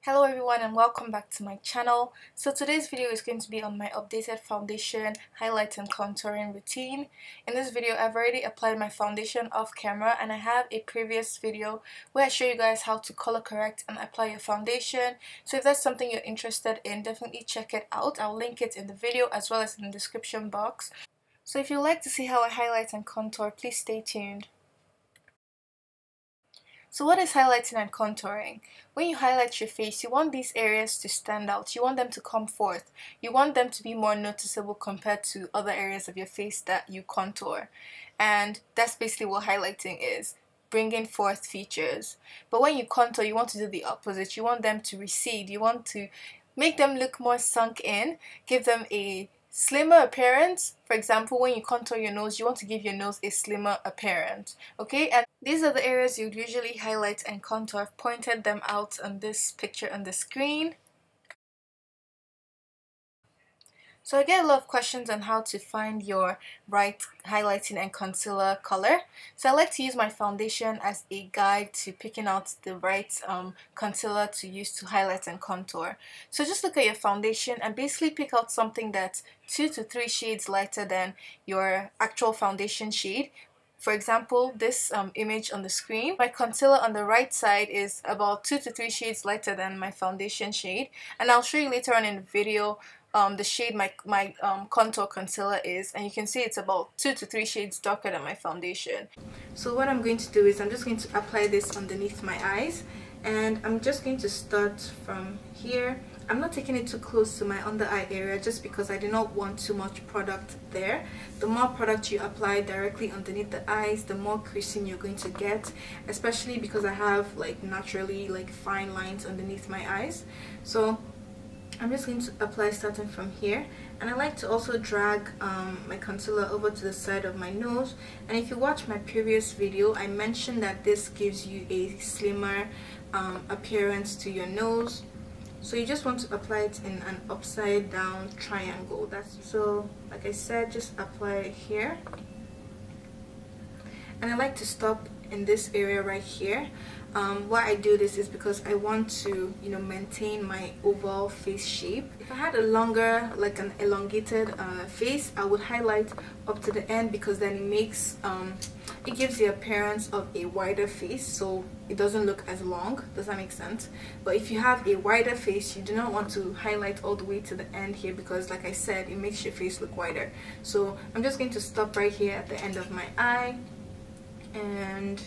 Hello everyone and welcome back to my channel. So today's video is going to be on my updated foundation, highlight and contouring routine. In this video I've already applied my foundation off camera and I have a previous video where I show you guys how to color correct and apply your foundation. So if that's something you're interested in, definitely check it out. I'll link it in the video as well as in the description box. So if you'd like to see how I highlight and contour, please stay tuned. So what is highlighting and contouring? When you highlight your face, you want these areas to stand out. You want them to come forth. You want them to be more noticeable compared to other areas of your face that you contour. And that's basically what highlighting is, bringing forth features. But when you contour, you want to do the opposite. You want them to recede. You want to make them look more sunk in, give them a slimmer appearance. For example, when you contour your nose, you want to give your nose a slimmer appearance. Okay, and these are the areas you'd usually highlight and contour. I've pointed them out on this picture on the screen. So I get a lot of questions on how to find your right highlighting and concealer color. So I like to use my foundation as a guide to picking out the right concealer to use to highlight and contour. So just look at your foundation and basically pick out something that's 2 to 3 shades lighter than your actual foundation shade. For example, this image on the screen, my concealer on the right side is about 2 to 3 shades lighter than my foundation shade, and I'll show you later on in the video the shade my contour concealer is, and you can see it's about 2 to 3 shades darker than my foundation. So what I'm going to do is I'm just going to apply this underneath my eyes, and I'm just going to start from here. I'm not taking it too close to my under eye area just because I do not want too much product there. The more product you apply directly underneath the eyes, the more creasing you're going to get, especially because I have naturally fine lines underneath my eyes. So I'm just going to apply starting from here, and I like to also drag my concealer over to the side of my nose. And if you watch my previous video, I mentioned that this gives you a slimmer appearance to your nose. So you just want to apply it in an upside down triangle. So like I said, just apply it here, and I like to stop in this area right here. Why I do this is because I want to maintain my overall face shape. If I had a longer, like an elongated face, I would highlight up to the end, because then it makes it gives the appearance of a wider face, so it doesn't look as long. Does that make sense? But if you have a wider face, you do not want to highlight all the way to the end here, because like I said, it makes your face look wider. So I'm just going to stop right here at the end of my eye, and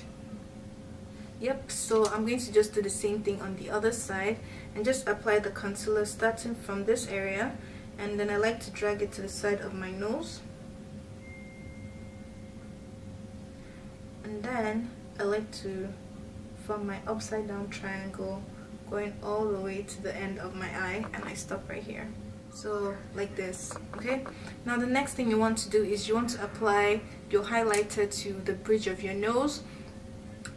yep, so I'm going to just do the same thing on the other side and just apply the concealer starting from this area, and then I like to drag it to the side of my nose, and then I like to form my upside down triangle going all the way to the end of my eye, and I stop right here. So like this. Okay, now the next thing you want to do is you want to apply your highlighter to the bridge of your nose,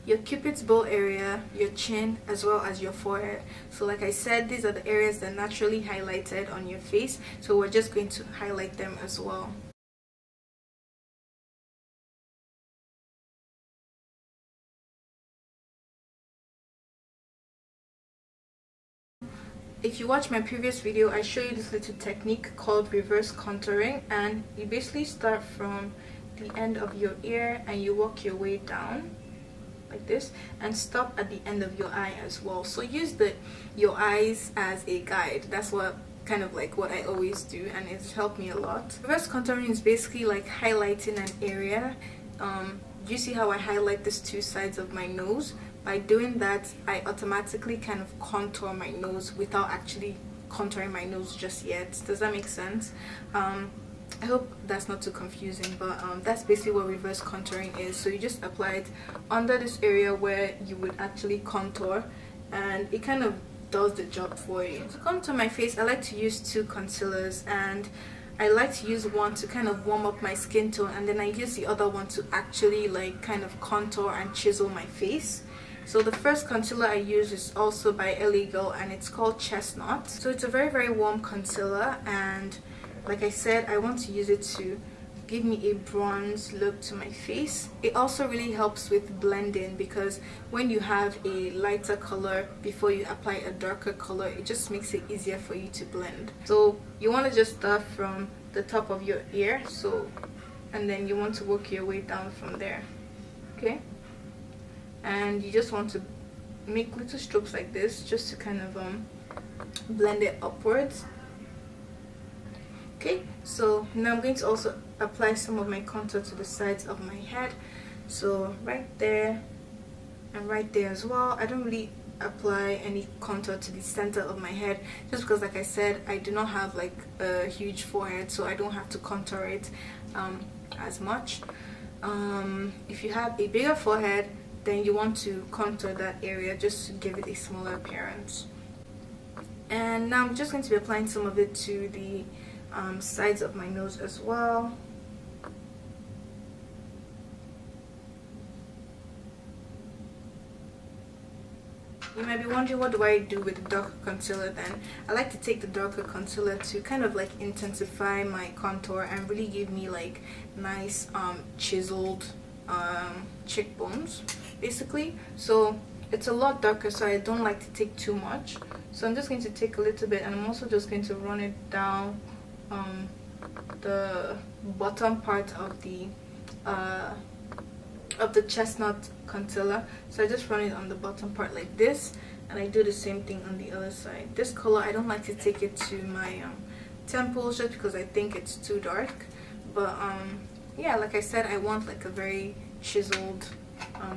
your cupid's bow area, your chin, as well as your forehead. So like I said, these are the areas that are naturally highlighted on your face, so we're just going to highlight them as well. If you watch my previous video, I show you this little technique called reverse contouring, and you basically start from the end of your ear and you work your way down like this and stop at the end of your eye as well. So use your eyes as a guide. That's what what I always do, and it's helped me a lot. Reverse contouring is basically like highlighting an area. You see how I highlight these two sides of my nose? By doing that, I automatically kind of contour my nose without actually contouring my nose just yet. Does that make sense? I hope that's not too confusing, but that's basically what reverse contouring is. So you just apply it under this area where you would actually contour, and it kind of does the job for you. To contour my face, I like to use 2 concealers, and I like to use one to kind of warm up my skin tone, and then I use the other one to actually kind of contour and chisel my face. So the first concealer I use is also by LA Girl, and it's called Chestnut. So it's a very, very warm concealer, and like I said, I want to use it to give me a bronze look to my face. It also really helps with blending, because when you have a lighter color before you apply a darker color, it just makes it easier for you to blend. So you want to just start from the top of your ear, and then you want to work your way down from there. Okay, and you just want to make little strokes like this just to kind of blend it upwards. Okay, so now I'm going to also apply some of my contour to the sides of my head, so right there and right there as well. I don't really apply any contour to the center of my head, just because, like I said, I do not have like a huge forehead, so I don't have to contour it as much. If you have a bigger forehead, then you want to contour that area just to give it a smaller appearance. And now I'm just going to be applying some of it to the sides of my nose as well. You might be wondering, what do I do with the darker concealer then? I like to take the darker concealer to kind of like intensify my contour and really give me like nice chiseled cheekbones basically. So it's a lot darker, so I don't like to take too much. So I'm just going to take a little bit, and I'm also just going to run it down the bottom part of the chestnut concealer. So I just run it on the bottom part like this, and I do the same thing on the other side. This color, I don't like to take it to my temples just because I think it's too dark, but yeah, like I said, I want like a very chiseled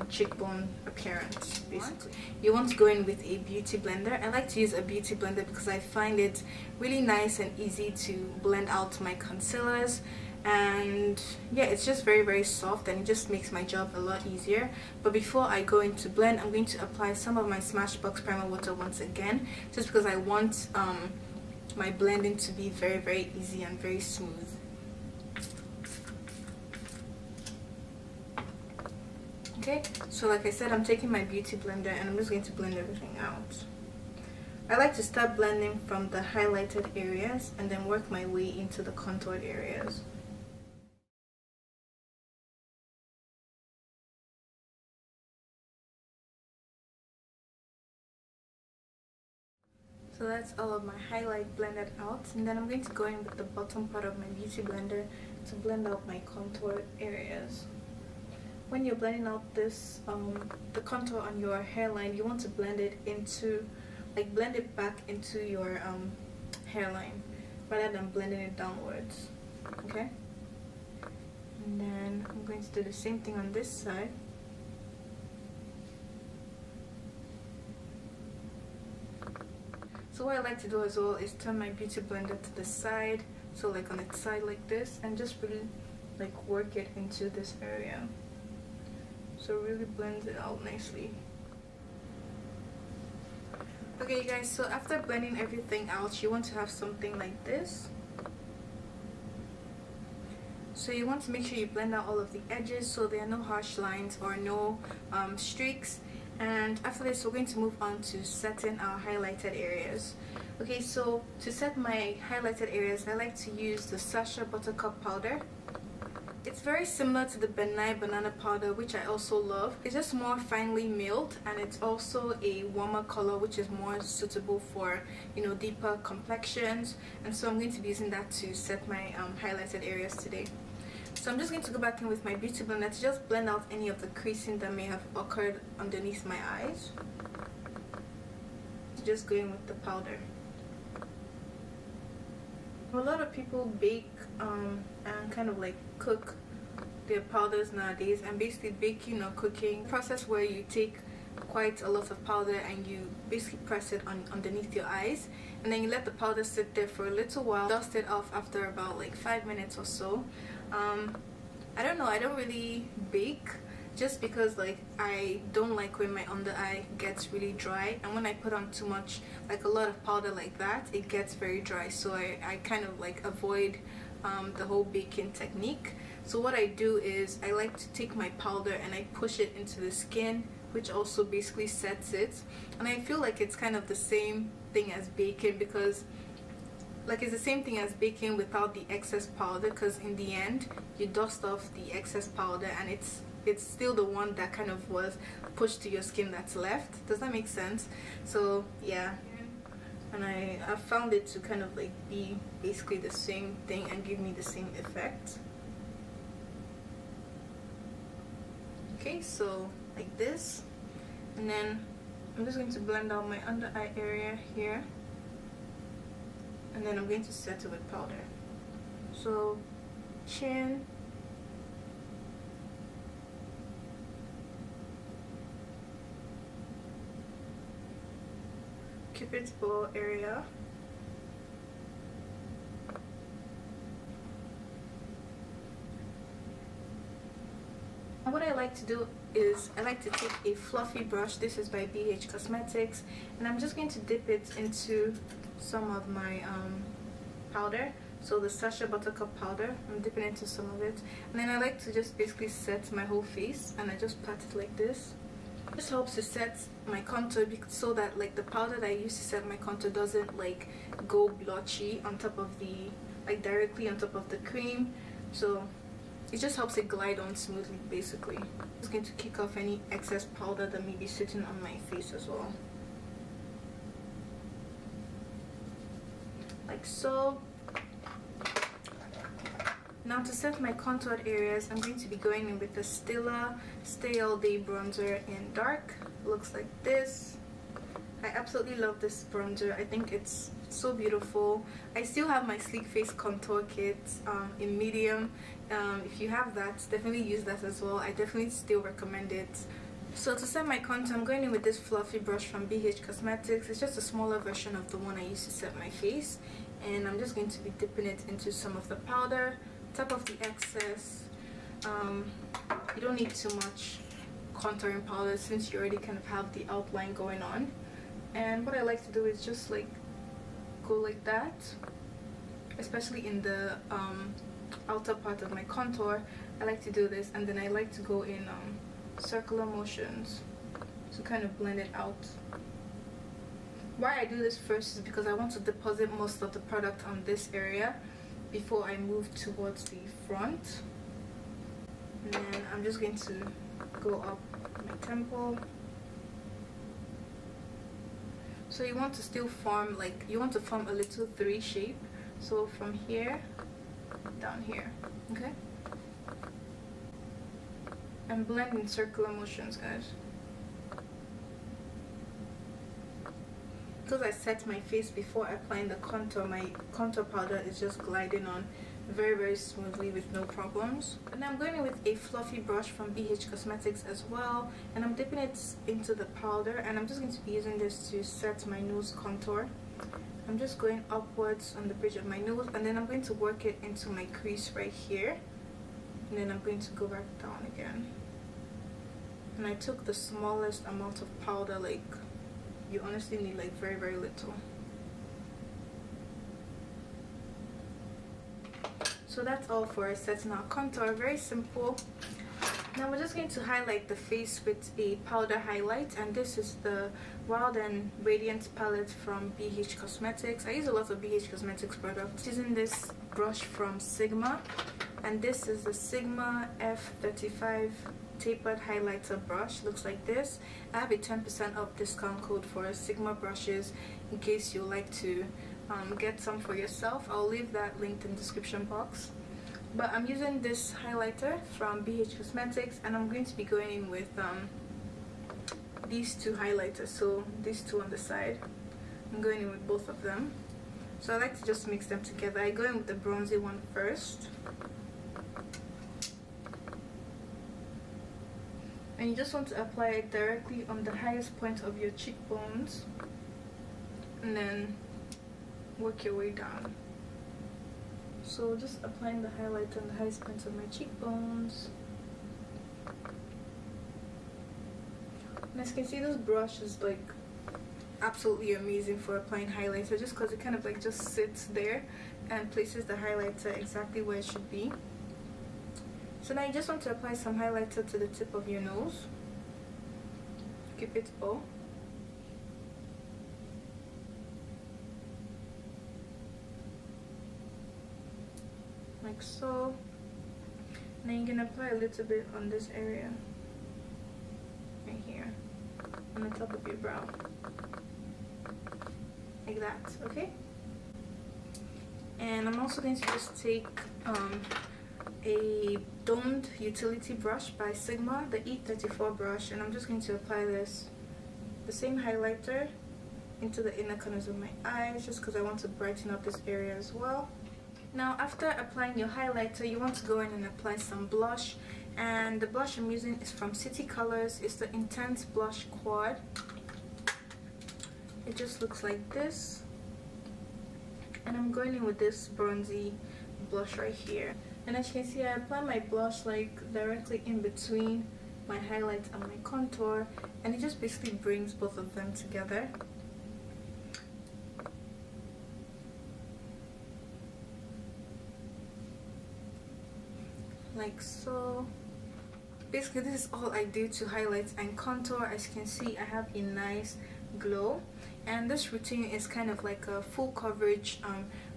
cheekbone appearance basically. You want to go in with a beauty blender. I like to use a beauty blender because I find it really nice and easy to blend out my concealers, and yeah, it's just very soft, and it just makes my job a lot easier. But before I go into blend, I'm going to apply some of my Smashbox primer water once again, just because I want my blending to be very easy and very smooth. Okay, so like I said, I'm taking my beauty blender and I'm just going to blend everything out. I like to start blending from the highlighted areas and then work my way into the contoured areas. So that's all of my highlight blended out, and then I'm going to go in with the bottom part of my beauty blender to blend out my contour areas. When you're blending out this the contour on your hairline, you want to blend it into, like, blend it back into your hairline rather than blending it downwards. Okay, and then I'm going to do the same thing on this side. So what I like to do as well is turn my beauty blender to the side, so like on its side like this, and just really like work it into this area. So really blends it out nicely. Okay guys, so after blending everything out, you want to have something like this. So you want to make sure you blend out all of the edges so there are no harsh lines or no streaks. And after this, we're going to move on to setting our highlighted areas. Okay, so to set my highlighted areas, I like to use the Sacha buttercup powder. It's very similar to the Benai banana powder, which I also love. It's just more finely milled, and it's also a warmer color, which is more suitable for, you know, deeper complexions. And so I'm going to be using that to set my highlighted areas today. So I'm just going to go back in with my beauty blender to just blend out any of the creasing that may have occurred underneath my eyes. Just go in with the powder. A lot of people bake and kind of like cook their powders nowadays, and basically baking or cooking process where you take quite a lot of powder and you basically press it on underneath your eyes, and then you let the powder sit there for a little while, dust it off after about like 5 minutes or so. I don't know, I don't really bake just because like I don't like when my under eye gets really dry, and when I put on too much, like a lot of powder like that, it gets very dry. So I kind of like avoid the whole baking technique. So what I do is I like to take my powder and I push it into the skin, which also basically sets it. And I feel like it's kind of the same thing as baking, because like it's the same thing as baking without the excess powder, because in the end you dust off the excess powder and it's still the one that kind of was pushed to your skin that's left. Does that make sense? So yeah, and I found it to kind of like be basically the same thing and give me the same effect. Okay, so like this, and then I'm just going to blend out my under eye area here, and then I'm going to set it with powder. So chin, Cupid's bow area, and what I like to do is I like to take a fluffy brush. This is by BH Cosmetics, and I'm just going to dip it into some of my powder. So the Sacha buttercup powder, I'm dipping into some of it, and then I like to just basically set my whole face, and I just pat it like this. This helps to set my contour so that like the powder that I use to set my contour doesn't like go blotchy on top of the, like directly on top of the cream. So it just helps it glide on smoothly basically. I'm just going to kick off any excess powder that may be sitting on my face as well. Like so. Now to set my contoured areas, I'm going to be going in with the Stila Stay All Day bronzer in dark. It looks like this. I absolutely love this bronzer. I think it's so beautiful. I still have my Sleek Face contour kit in medium. If you have that, definitely use that as well. I definitely still recommend it. So to set my contour, I'm going in with this fluffy brush from BH Cosmetics. It's just a smaller version of the one I used to set my face, and I'm just going to be dipping it into some of the powder, top of the excess. You don't need too much contouring powder since you already kind of have the outline going on. And what I like to do is just like go like that, especially in the outer part of my contour. I like to do this, and then I like to go in circular motions to kind of blend it out. Why I do this first is because I want to deposit most of the product on this area before I move towards the front. And then I'm just going to go up my temple. So you want to still form, like, you want to form a little 3 shape. So from here down here, okay? And blend in circular motions, guys. Because I set my face before applying the contour, my contour powder is just gliding on very smoothly with no problems. And I'm going in with a fluffy brush from BH Cosmetics as well, and I'm dipping it into the powder, and I'm just going to be using this to set my nose contour. I'm just going upwards on the bridge of my nose, and then I'm going to work it into my crease right here, and then I'm going to go back down again. And I took the smallest amount of powder, like you honestly need like very little. So that's all for setting our contour. Very simple. Now we're just going to highlight the face with a powder highlight, and this is the Wild and Radiant palette from BH Cosmetics. I use a lot of BH Cosmetics products. Using this brush from Sigma, and this is the Sigma F35 tapered highlighter brush. Looks like this. I have a 10% off discount code for Sigma brushes in case you like to get some for yourself. I'll leave that linked in the description box. But I'm using this highlighter from BH Cosmetics, and I'm going to be going in with these two highlighters. So these two on the side, I'm going in with both of them. So I like to just mix them together. I go in with the bronzy one first, and you just want to apply it directly on the highest point of your cheekbones, and then work your way down. So just applying the highlight on the highest points of my cheekbones. And as you can see, this brush is like absolutely amazing for applying highlighter, just because it kind of like just sits there and places the highlighter exactly where it should be. So now you just want to apply some highlighter to the tip of your nose. Keep it O. . like so. And then you can apply a little bit on this area right here on the top of your brow, like that. Okay, and I'm also going to just take a domed utility brush by Sigma, the E34 brush, and I'm just going to apply the same highlighter into the inner corners of my eyes, just because I want to brighten up this area as well. Now after applying your highlighter, you want to go in and apply some blush, and the blush I'm using is from City Colors. It's the Intense Blush Quad. It just looks like this, and I'm going in with this bronzy blush right here. And as you can see, I apply my blush like directly in between my highlight and my contour, and it just basically brings both of them together. Like so. Basically this is all I do to highlight and contour. As you can see, I have a nice glow, and this routine is kind of like a full coverage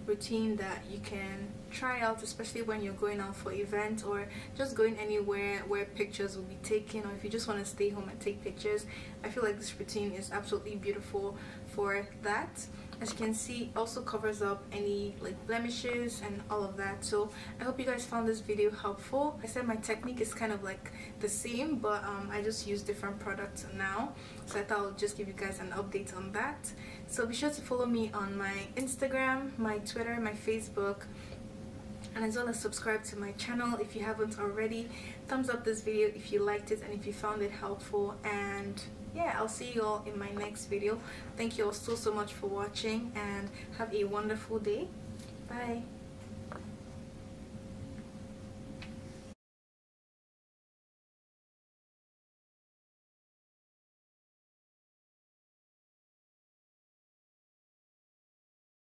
routine that you can try out, especially when you're going out for events or just going anywhere where pictures will be taken, or if you just want to stay home and take pictures. I feel like this routine is absolutely beautiful for that. As you can see, it also covers up any like blemishes and all of that. So I hope you guys found this video helpful. I said my technique is kind of like the same, but I just use different products now, so I thought I'll just give you guys an update on that. So be sure to follow me on my Instagram, my Twitter, my Facebook, and as well as subscribe to my channel if you haven't already. Thumbs up this video if you liked it and if you found it helpful, and yeah, I'll see you all in my next video. Thank you all so much for watching, and have a wonderful day. Bye.